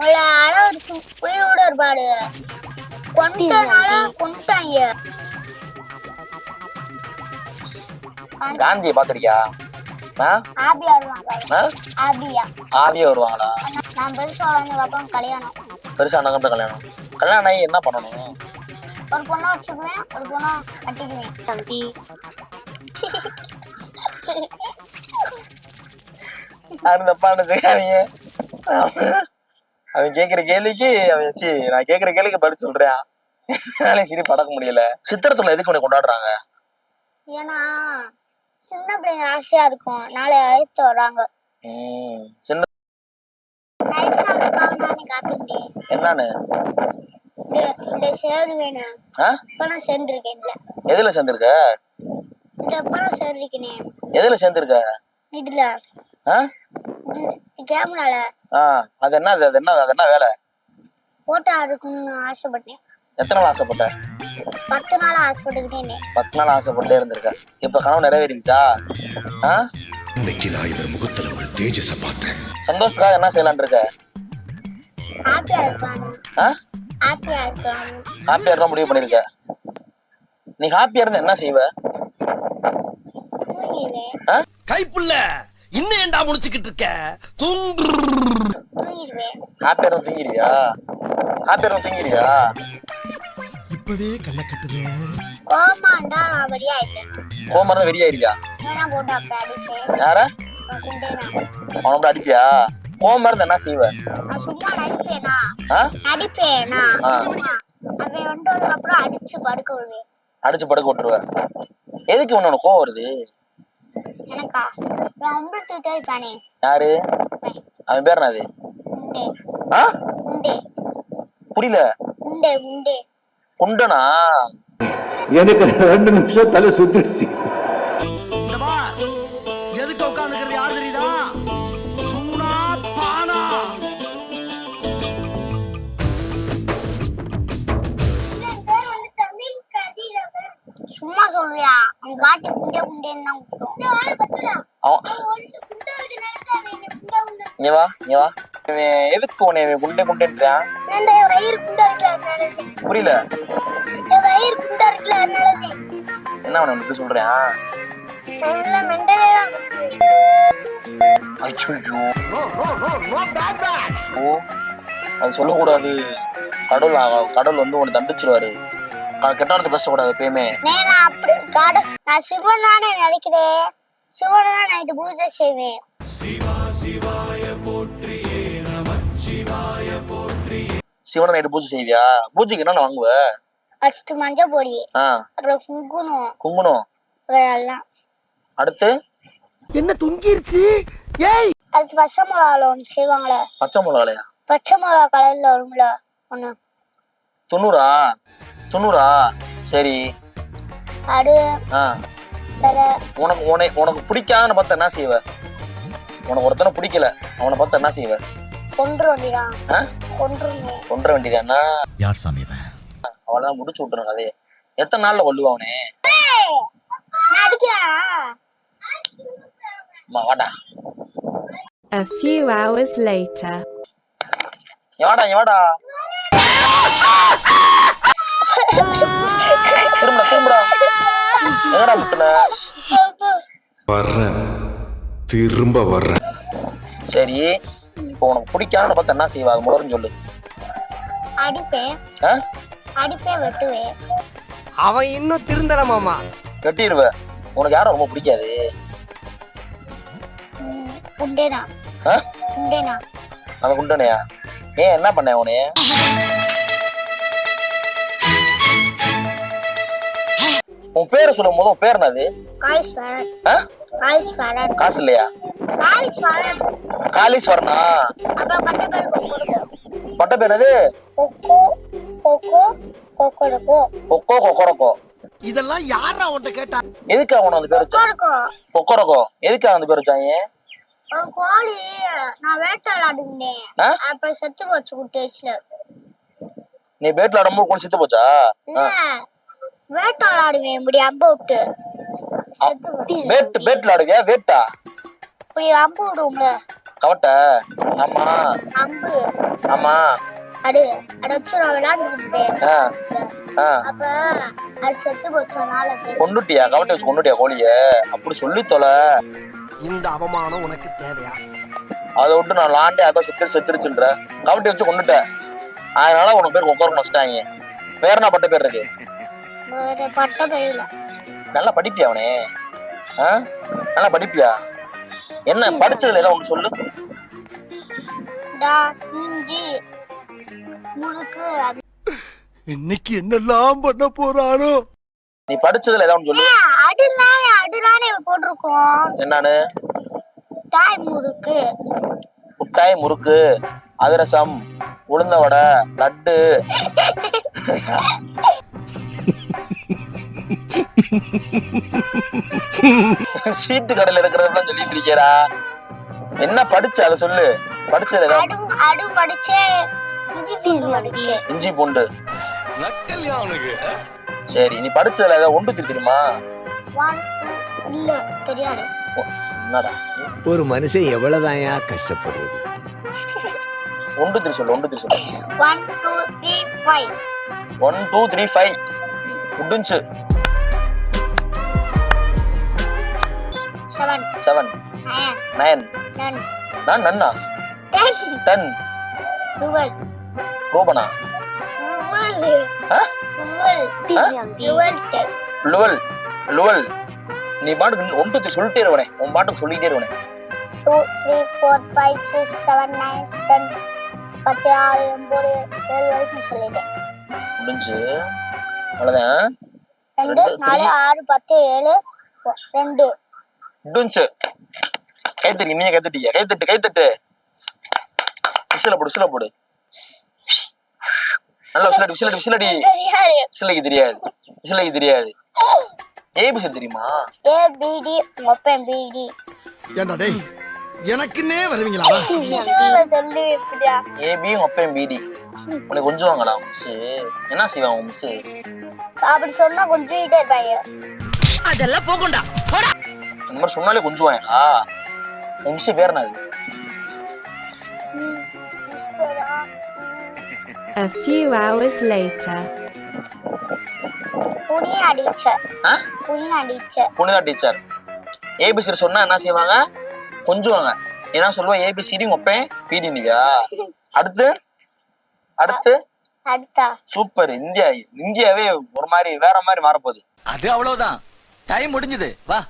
உள்ள அளவு உயிரோட இருப்பாடு கொண்டனால கொண்டாங்க. காந்தியை பாத்திருக்கியா? ஆபியா வருவாங்க. ஆபியா வருவாங்களா? நான் பெருசா வளர்ந்ததுக்கு அப்புறம் கல்யாணம். பெருசா அண்ணன் கல்யாணம். கல்யாணம் ஆகி என்ன பண்ணணும்? ஒரு பொண்ணை வச்சுக்குவேன், ஒரு பொண்ணை கட்டிக்குவேன். தம்பி அந்த பாட்டு செய்யாதீங்க. அவன் கேக்குற கேள்விக்கு நான் கேக்குற கேள்விக்கு பதில் சொல்றேன். சரி படக்க முடியல. சித்திரத்துல எதுக்கு உன்னை கொண்டாடுறாங்க? ஏன்னா சின்ன பிள்ளைங்க ஆசையா இருக்கும், நாளை அழைத்து வராங்க. சின்ன காத்துக்கிட்டேன். என்னன்னு சேருவேன். இப்ப சேர்ந்துருக்கேன்ல. எதுல சேர்ந்திருக்க? எப்பதான் சேர்ந்திருக்கேனே. எதுல சேர்ந்திருக்க? இதுல கேமரால. அது என்னது? அது என்ன வேலை? போட்டோ எடுக்கணும்னு ஆசைப்பட்டேன். எத்தனை நாள் ஆசைப்பட்ட? 10 நாள் ஆசைப்பட்டுக்கிட்டே. 10 நாள் ஆசைப்பட்டே இருந்திருக்க. இப்ப கனவு நிறைவேறிச்சா? இன்னைக்கு நான் இவர் முகத்துல ஒரு தேஜஸ பார்த்தேன். சந்தோஷத்துக்காக என்ன செய்யலான் இருக்க? ஹாப்பியா இருக்கலாம். ஹாப்பியா இருக்க முடிவு பண்ணிருக்க. நீ ஹாப்பியா இருந்தா என்ன செய்வ? தூங்கிடுவேன். கைப்புள்ள இன்னும் ஏண்டா முடிச்சுக்கிட்டு இருக்க? தூங்கிடுவேன். ஹாப்பியா இருந்தா தூங்கிடுவியா? இப்பவே கல்ல கட்டுதே. கோமாண்டா நான் வெறியாயிட்டேன். கோமா இருந்தா வெறியாயிருவியா? வேணா போட்டு அப்ப அடிப்பேன். யார? குண்டேனா. அவனை அடிப்பியா? கோமா இருந்தா என்ன செய்வ? நான் சும்மா நடிப்பேனா? நடிப்பேனா? அவன் வந்ததுக்கு அப்புறம் அடிச்சு படுக்க விடுவேன். அடிச்சு படுக்க விட்டுருவ. எதுக்கு உன்னோட கோவம் வருது? எனக்கா? நான் உம்பளத்துக்கிட்டே இருப்பானே. யாரு? அவன் பேர் என்னது? உண்டே. புரியல. உண்டே. குண்டனா? எனக்கு 2 நிமிஷம் தலை சுத்திடுச்சு. எதுக்கு உட்காந்துக்கிறது யாரு தெரியுதா? சும்மா பானா. சும்மா சொல்றியா? அவன் காட்டி குண்டேன்னு எதுக்கு உன்னை குண்டேன்றான்? புரியல. என்ன உனக்கு சொல்றேன்? அது சொல்லக்கூடாது. கடவுள் வந்து உன்னை தண்டிச்சிருவாரு. கெட்டாரத்தை பேசக்கூடாது எப்பயுமே. நான் சிவனானே நினைக்கிறேன். சிவனா நைட்டு பூஜை செய்வேன். சிவனை நைட்டு பூஜை செய்வியா? பூஜைக்கு என்ன வாங்குவ? ஃபர்ஸ்ட் மஞ்சள் பொடி, அப்புறம் குங்குமம் இதெல்லாம். அடுத்து என்ன தொங்கிருச்சு? ஏய் அடுத்து பச்சை மிளகால ஒண்ணு செய்வாங்களே. பச்சை மிளகாலையா? பச்சை மிளகா கலர்ல வரும்ல ஒண்ணு. 90 சரி. அது உனக்கு பிடிக்காதுன்னு பார்த்தா என்ன செய்வ? உனக்கு ஒருத்தனை பிடிக்கல, அவனை பார்த்தா என்ன செய்வ? கொன்ற வேண்டியதானா? யார் சாமி இவன்? அவளதான் முடிச்சு விட்டுரும் கதையை. எத்தனை நாள்ல கொல்லுவா அவனே? வாடா. A few hours later. வாடா. திரும்புடா. எங்கடா முட்டுன? வர்றேன், திரும்ப வர்றேன். சரி, இப்போ உனக்கு பிடிக்காதுன்னு பார்த்தா என்ன செய்வா? முதல்ல சொல்லு. அடிப்பேன், வெட்டுவேன். அவன் இன்னும் திருந்தல மாமா. வெட்டிடுவ. உனக்கு யாரும் ரொம்ப பிடிக்காது? குண்டேனா. அந்த குண்டனையா? ஏன் என்ன பண்ண உனே? உன் பேரு சொல்லும் போது உன் பேர் என்னது? காசு இல்லையா? காளீஸ்வரனா? பட்ட பேர் என்னது? கொக்கோ. இதெல்லாம் யாரா உன்கிட்ட கேட்டா? எதுக்கு அவன அந்த பேர் வச்சான்? கொக்கரக்கோ. எதுக்கு அந்த பேர் வச்சாங்க? ஒரு கோழி நான் வேட்டையாடினேன். அப்ப செத்து போச்சு குட்டேஸ்ல. நீ வேட்டையாடும்போது கோழி செத்து போச்சா? வேட்டையாடுவேன் இப்படி அம்பு விட்டு செத்து போச்சு. வேட்டையாடுவியா? வேட்டா இப்படி அம்பு விடுவோம்ல. கவட்டை. ஆமா அம்பு. ஆமா. அடு அட வச்சு நான் விளையாண்டுட்டு இருப்பேன். ஆ, ஆ. அப்ப அது செத்து போச்சனால கொண்டுட்டியா? கவட்டை வச்சு கொண்டுட்டியா கோழிய? அப்படி சொல்லி தொலை. இந்த அவமானம் உனக்கு தேவையா? அதை விட்டு நான் லாண்டே அதை செத்துருச்சுன்ற கவட்டை வச்சு கொண்டுட்டேன். அதனால உனக்கு பேர் உட்கார வச்சுட்டாங்க. வேற என்ன பட்ட பேர் இருக்கு? பட்ட பெரியல. நல்லா படிப்பியா அவனே? நல்லா படிப்பியா? என்ன படிச்சதுல எல்லாம் ஒண்ணு சொல்லு. இஞ்சி முறுக்கு. இன்னைக்கு என்னெல்லாம் பண்ண போறானோ? நீ படிச்சதுல ஏதாவது சொல்லு. அடுலானே போட்டிருக்கோம். என்னன்னு? தாய் முறுக்கு, முட்டாய், முறுக்கு, அதிரசம், உளுந்த வடை, லட்டு. சீட்டு கடையில இருக்கிறதெல்லாம் சொல்லிட்டு இருக்கேடா. என்ன படிச்ச அதை சொல்லு. படிச்சது அடு படிச்சே. இஞ்சி பூண்டு படிச்சே. இஞ்சி பூண்டு. சரி, நீ படிச்சதுல ஏதாவது ஒன்று தெரியுமா? இல்ல தெரியாது. என்னடா ஒரு மனுஷன் எவ்வளவுதாயா கஷ்டப்படுறது? ஒன்று திரு சொல்லு. ஒன்று திரு சொல்லு. 1 2 3 5. 1 2 3 5 முடிஞ்சு. 7 7 9 10 நான் நன்னா 10 டுவெல். ரூபனா லுவல் லுவல். நீ பாட்டுக்கு ஒன்று திரு சொல்லிட்டே இருவனே. உன் பாட்டுக்கு சொல்லிட்டே இருவனே. 2 3 4 5 6 7 9 10 10 6 9 7 வரைக்கும் சொல்லிட்டேன். முடிஞ்சு. அவ்வளவுதான். 2 4 6 10 7 2 முடிஞ்சு. கைத்தட்டி. நீங்க கைத்தட்டியா? கைத்தட்டு கைத்தட்டு. விசில போடு. விசில போடு. நல்லா விசிலடி. விசிலடி விசிலடி. விசிலைக்கு தெரியாது. விசிலைக்கு தெரியாது. ஏபிசி தெரியுமா? ஏபிடி மொப்பம் பிடி. ஏண்டா டேய், எனக்குன்னே வருவீங்களா? சொல்லி எப்படியா? ஏபி மொப்பம் பிடி. உனக்கு கொஞ்சம் வாங்கடா மிஸ். என்ன செய்வாங்க மிஸ்? அப்படி சொன்னா கொஞ்சம் கிட்டே இருப்பாங்க. அதெல்லாம் போகும்டா. இந்த மாதிரி சொன்னாலே கொஞ்சம் வாங்கடா. உன் மிஸ் பேர் என்னது? A few hours later. Punia teacher. Punitha teacher. ABC சொன்னா என்ன செய்வாங்க? கொஞ்சுவாங்க. என்ன சொல்லுவா? ஏபிசிடி மொப்பேன் பிடி. நீயா அடுத்து அடுத்து அடுத்தா? சூப்பர். இந்தியாவே ஒரு மாதிரி வேற மாதிரி மாறப்போகுது. அது அவ்வளவுதான். டைம் முடிஞ்சது. வா.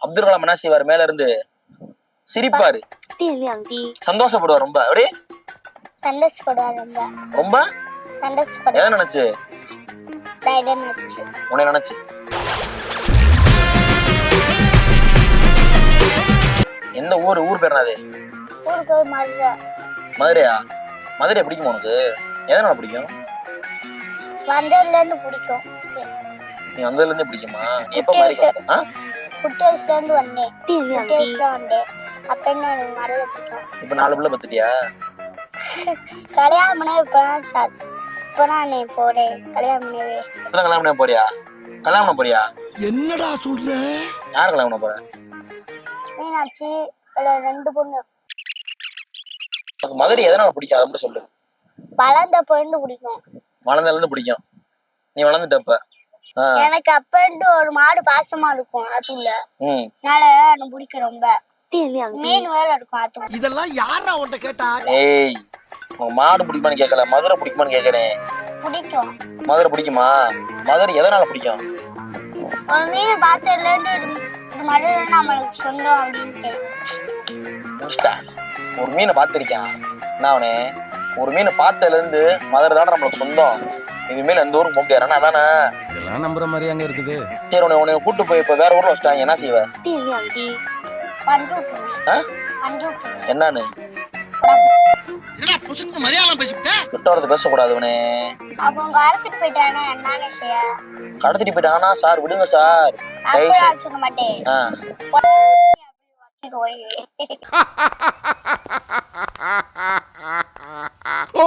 அப்துல் கலாம் என்ன செய்வாரு? மேல இருந்து சிரிப்பாரு, சந்தோஷப்படுவார். ரொம்ப அப்படியே சந்தோஷப்படுவார். ரொம்ப சந்தோஷப்படுவார். எதை நினைச்சு? உன்னை நினைச்சு. எந்த ஊர்? ஊர் பேர் என்னது? மதுரையா? மதுரை பிடிக்குமா உனக்கு? எதனால பிடிக்கும்? வந்ததுல இருந்து பிடிக்கும். நீ வந்ததுல இருந்தே பிடிக்குமா? நீ எப்ப மாதிரி குட்டி வயசுல இருந்து வந்தேன். குட்டி வயசுல வந்தேன். அப்ப என்ன மதுரை பிடிக்கும். இப்ப 4 பிள்ளை பத்துட்டியா? கல்யாணம் பண்ண இப்பதான் சார். இப்பதான் நீ போறேன் கல்யாணம் பண்ணவே. இப்பதான் கல்யாணம் பண்ண போறியா? கல்யாணம் பண்ண போறியா? என்னடா சொல்ற? யார் கல்யாணம் பண்ண போற? மீனாட்சி. 2 பொண்ணு. மதுரை எதனால பிடிக்கும்? அதை சொல்லு. வளர்ந்த பொண்ணு பிடிக்கும். வளர்ந்ததுல இருந்து பிடிக்கும். நீ வளர்ந்துட்டப்ப எனக்கு அப்ப ஒரு மாடு பாசமா இருக்கும். அதுல எனக்கு பிடிக்கும் ரொம்ப. மீன் வேற இருக்கும். அது இதெல்லாம் யாரா உன்கிட்ட கேட்டா? ஏய், மாடு பிடிக்குமான்னு கேட்கல, மதுரை பிடிக்குமான்னு கேட்கறேன். பிடிக்கும். மதுரை பிடிக்குமா? மதுரை எதனால பிடிக்கும்? ஒரு மீன் பார்த்ததுல இருந்து மதுரை நம்மளுக்கு சொந்தம் அப்படின்ட்டு. ஒரு மீனை பார்த்திருக்கேன் என்ன அவனே? ஒரு மீனை பார்த்ததுல இருந்து மதுரை தானே நம்மளுக்கு சொந்தம். இனிமேல் எந்த ஊருக்கு போக முடியாது. அதானே? இதெல்லாம் நம்புற மாதிரி அங்க இருக்குது. சரி, உன்னை கூட்டு போய் இப்ப வேற ஊர்ல வச்சிட்டாங்க. என்ன செய்வ? என்னன்னு கிட்ட பேசக்கூடாதுவனே. கடத்திட்டு போயிட்டாங்கன்னா சார் விடுங்க சார். சொல்ல மாட்டேன். ஓ